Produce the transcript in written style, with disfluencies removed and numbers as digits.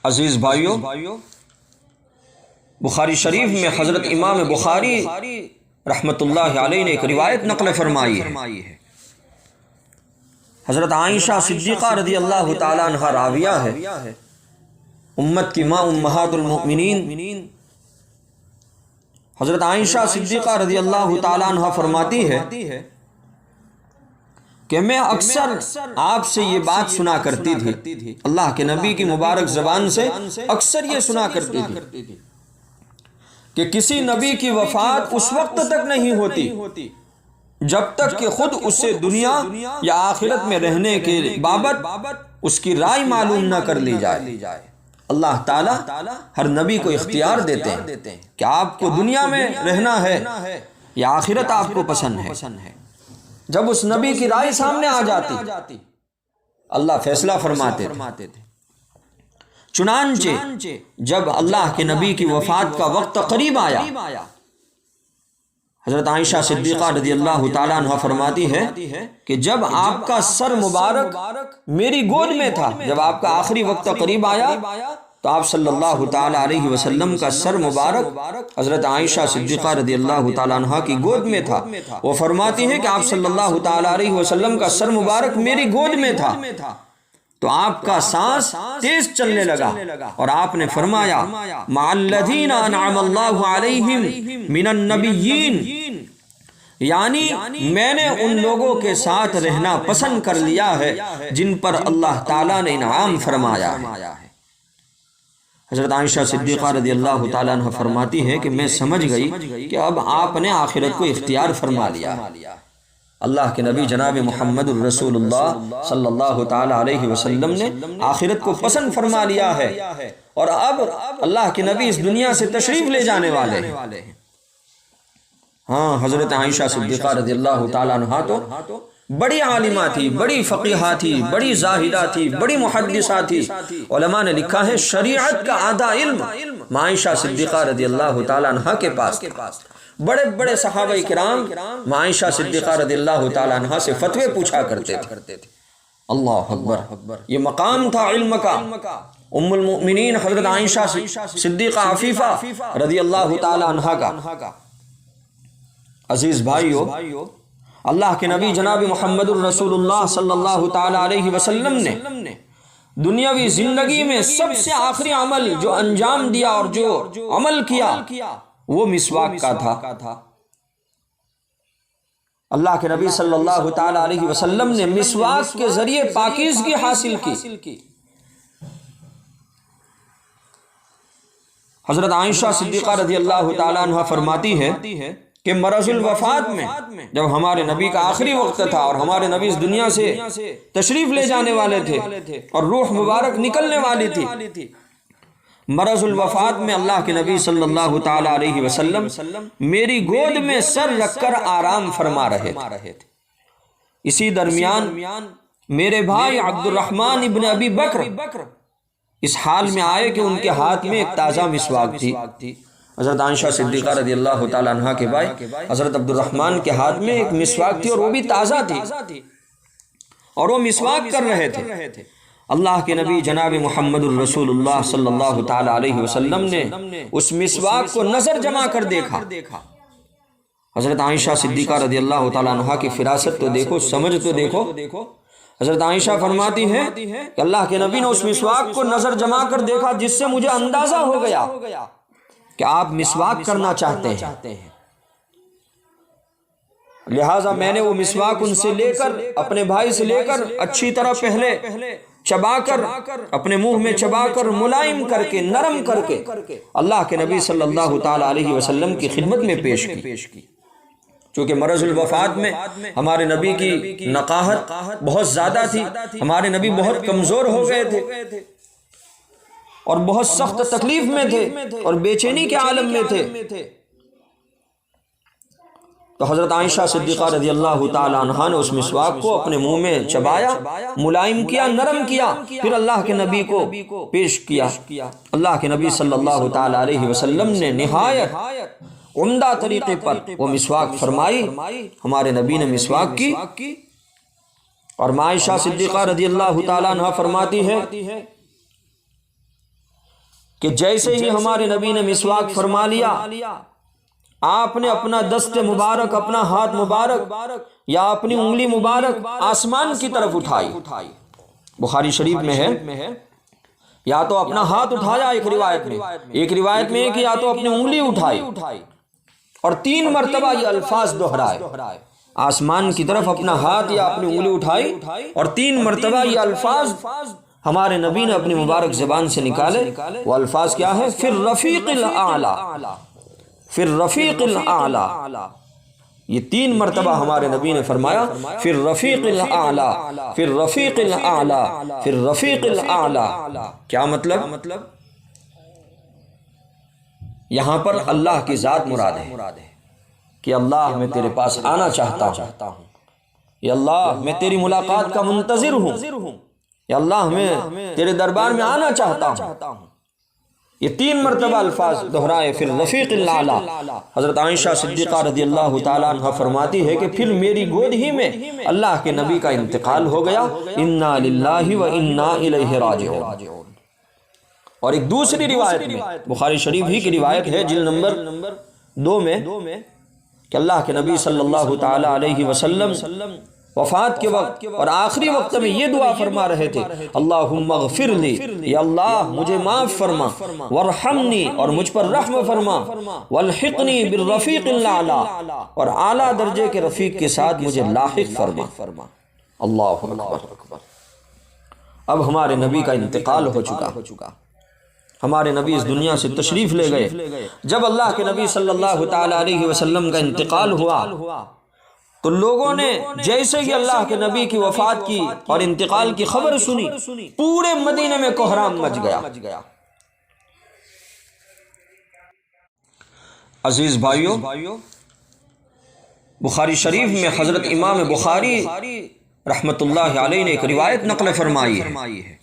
عزیز بھائیو، بخاری شریف میں حضرت امام بخاری رحمۃ اللہ علیہ نے ایک روایت نقل فرمائی ہے۔ حضرت عائشہ صدیقہ رضی اللہ تعالیٰ عنہ راویہ ہے، امت کی ماں امہات المؤمنین حضرت عائشہ صدیقہ رضی اللہ تعالیٰ عنہ فرماتی ہے کہ میں اکثر آپ سے یہ بات سنا کرتی تھی، اللہ کے نبی کی مبارک زبان سے اکثر یہ سنا کرتی تھی کہ کسی نبی کی وفات اس وقت تک نہیں ہوتی جب تک کہ خود اسے دنیا یا آخرت میں رہنے کے بابت اس کی رائے معلوم نہ کر لی جائے۔ اللہ تعالیٰ ہر نبی کو اختیار دیتے ہیں کہ آپ کو دنیا میں رہنا ہے یا آخرت آپ کو پسند ہے۔ جب اس نبی کی رائے سامنے آ جاتی اللہ فیصلہ فرماتے تھے۔ چنانچہ جب اللہ کے نبی کی وفات کا وقت قریب آیا، حضرت عائشہ صدیقہ رضی اللہ تعالیٰ عنہ فرماتی ہے کہ جب آپ کا سر مبارک میری گود میں تھا، جب آپ کا آخری وقت قریب آیا تو آپ صلی اللہ تعالیٰ علیہ وسلم کا سر مبارک حضرت عائشہ صدیقہ رضی اللہ تعالیٰ عنہ کی گود میں تھا۔ وہ فرماتی ہے کہ آپ صلی اللہ تعالیٰ علیہ وسلم کا سر مبارک میری گود میں تھا تو آپ کا سانس تیز چلنے لگا اور آپ نے فرمایا مع الذین انعم اللہ علیہم من النبیین، یعنی میں نے ان لوگوں کے ساتھ رہنا پسند کر لیا ہے جن پر اللہ تعالیٰ نے انعام فرمایا ہے۔ حضرت عائشہ صدیقہ رضی اللہ تعالیٰ عنہ فرماتی ہے کہ میں سمجھ گئی کہ اب آپ نے آخرت کو اختیار فرما لیا۔ اللہ کے نبی جناب محمد الرسول اللہ صلی اللہ تعالیٰ علیہ وسلم نے آخرت کو پسند فرما لیا ہے اور اب اللہ کے نبی اس دنیا سے تشریف لے جانے والے ہیں۔ ہاں، حضرت عائشہ صدیقہ رضی اللہ تعالیٰ عنہ تو بڑی عالمہ تھی، بڑی فقیہہ تھی، بڑی زاہدہ تھی، بڑی محدثہ تھی۔ علماء نے لکھا ہے شریعت کا آدھا علم عائشہ صدیقہ رضی اللہ تعالیٰ عنہ کے پاس تھا۔ بڑے بڑے صحابہ کرام عائشہ صدیقہ رضی اللہ تعالیٰ عنہ سے فتوے پوچھا کرتے تھے۔ اللہ اکبر، یہ مقام تھا علم کا۔ ام المؤمنین حضرت عائشہ صدیقہ عفیفہ رضی اللہ تعالیٰ عنہ کا۔ عزیز بھائیو، اللہ کے نبی جناب محمد الرسول اللہ صلی اللہ تعالیٰ علیہ وسلم نے دنیاوی زندگی میں سب سے آخری عمل جو انجام دیا اور جو عمل کیا وہ مسواک کا تھا۔ اللہ کے نبی صلی اللہ تعالیٰ علیہ وسلم نے مسواک کے ذریعے پاکیزگی حاصل کی۔ حضرت عائشہ صدیقہ رضی اللہ تعالیٰ عنہ فرماتی ہے کہ مرض الوفات میں جب ہمارے نبی کا آخری وقت تھا اور ہمارے نبی اس دنیا سے تشریف لے جانے والے تھے اور روح مبارک نکلنے والی تھی، مرض الوفات میں اللہ کے نبی صلی اللہ تعالیٰ علیہ وسلم میری گود میں سر رکھ کر آرام فرما رہے تھے۔ اسی درمیان میرے بھائی عبد الرحمن ابن ابی بکر اس حال میں آئے کہ ان کے ہاتھ میں ایک تازہ مسواک تھی۔ حضرت عائشہ صدیقہ رضی اللہ تعالیٰ عنہ کے بھائی حضرت عبد الرحمن کے ہاتھ میں ایک مسواک تھی اور وہ بھی تازہ تھی اور وہ مسواک کر رہے تھے۔ اللہ کے نبی جناب محمد الرسول اللہ صلی اللہ تعالیٰ علیہ وسلم نے اس مسواک کو نظر جما کر دیکھا۔ حضرت عائشہ صدیقہ رضی اللہ تعالیٰ عنہ کی فراست تو دیکھو، سمجھ تو دیکھو۔ حضرت عائشہ فرماتی ہے کہ اللہ کے نبی نے اس مسواک کو نظر جما کر دیکھا جس سے مجھے اندازہ ہو گیا کہ آپ مسواک کرنا چاہتے ہیں، لہٰذا میں نے وہ مسواک ان سے لے کر اپنے بھائی سے لے کر اچھی طرح پہلے چبا کر اپنے منہ میں چبا کر ملائم کر کے نرم کر کے اللہ کے نبی صلی اللہ تعالیٰ علیہ وسلم کی خدمت میں پیش کی۔ چونکہ مرض الوفات میں ہمارے نبی کی نقاہت بہت زیادہ تھی، ہمارے نبی بہت کمزور ہو گئے تھے اور بہت سخت تکلیف میں تھے اور بے چینی کے عالم میں تھے۔ تو حضرت عائشہ صدیقہ رضی اللہ تعالیٰ عنہ نے اس مسواک کو اپنے منہ میں چبایا، ملائم کیا، نرم کیا، پھر اللہ کے نبی کو پیش کیا۔ اللہ کے نبی صلی اللہ تعالیٰ علیہ وسلم نے نہایت عمدہ طریقے پر وہ مسواک فرمائی۔ ہمارے نبی نے مسواک کی اور عائشہ صدیقہ رضی اللہ تعالیٰ عنہ فرماتی ہے کہ جیسے ہی ہمارے نبی نے مسواک فرما لیا، آپ نے اپنا دست مبارک، اپنا ہاتھ مبارک یا اپنی انگلی مبارک آسمان کی طرف اٹھائی۔ بخاری شریف میں ہے یا تو اپنا ہاتھ اٹھایا ایک روایت میں کہ یا تو اپنی انگلی اٹھائی، اور 3 مرتبہ یہ الفاظ دہرائے، آسمان کی طرف اپنا ہاتھ یا اپنی انگلی اٹھائی، اور 3 مرتبہ یہ الفاظ ہمارے نبی نے اپنی مبارک زبان سے نکالے۔ وہ الفاظ کیا ہے؟ فی الرفیق الاعلی، فی الرفیق الاعلی۔ یہ 3 مرتبہ ہمارے نبی نے فرمایا فی الرفیق الاعلی، فی الرفیق الاعلی، فی الرفیق الاعلی۔ کیا مطلب؟ یہاں پر اللہ کی ذات مراد ہے کہ اللہ میں تیرے پاس آنا چاہتا ہوں، یا اللہ میں تیری ملاقات کا منتظر ہوں، یا اللہ میں تیرے دربار میں آنا چاہتا ہوں۔ یہ 3 مرتبہ الفاظ دہرائے فی الرفیق الاعلی۔ حضرت عائشہ صدیقہ رضی اللہ تعالیٰ عنہ فرماتی ہے کہ پھر میری گود ہی میں اللہ کے نبی کا انتقال ہو گیا، انا للہ و انا الیہ راجعون۔ اور ایک دوسری روایت میں، بخاری شریف ہی کی روایت ہے جلد نمبر 2 میں، کہ اللہ کے نبی صلی اللہ تعالیٰ علیہ وسلم وفات کے وقت اور آخری وقت میں یہ دعا فرما رہے تھے، اللہم اغفر لی، یا اللہ مجھے معاف فرما، وارحمنی اور مجھ پر رحم فرما، والحقنی بالرفیق الاعلی اور اعلیٰ درجے کے رفیق کے ساتھ مجھے لاحق فرما۔ اللہ اکبر۔ اب ہمارے نبی کا انتقال ہو چکا، ہمارے نبی اس دنیا سے تشریف لے گئے۔ جب اللہ کے نبی صلی اللہ تعالیٰ علیہ وسلم کا انتقال ہوا تو لوگوں نے جیسے کہ اللہ کے نبی کی وفات کی اور انتقال کی خبر سنی، پورے مدینے میں کوہرام مچ گیا۔ عزیز بھائیو، بخاری شریف میں حضرت امام بخاری رحمت اللہ علیہ نے ایک روایت نقل فرمائی ہے